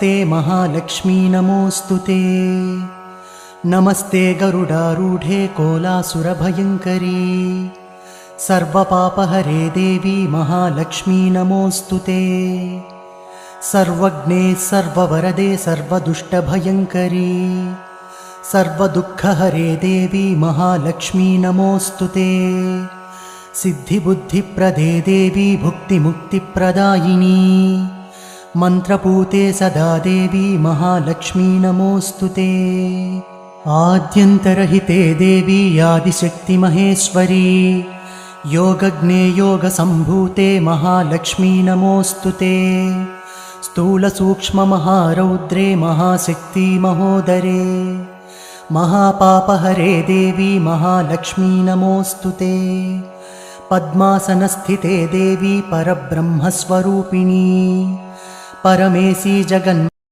ते महालक्ष्मी नमोऽस्तुते। नमस्ते गरुडारूढे कोलासुरभयङ्करी सर्वपापहरे देवी महालक्ष्मी नमोऽस्तुते। सर्वज्ञे सर्ववरदे सर्वदुष्टभयङ्करी सर्वदुःखहरे देवी महालक्ष्मी नमोऽस्तुते। सिद्धिबुद्धिप्रदे देवी भुक्तिमुक्तिप्रदायिनी मन्त्रपूते सदा देवी महालक्ष्मी नमोऽस्तुते। आद्यन्तरहिते देवी आदिशक्तिमहेश्वरी योगज्ञे योगसम्भूते महालक्ष्मी नमोऽस्तुते। स्थूलसूक्ष्ममहारौद्रे महाशक्ति महोदरे महापापहरे देवी महालक्ष्मी नमोऽस्तुते। पद्मासनस्थिते देवी परब्रह्मस्वरूपिणी परमेशी जगन्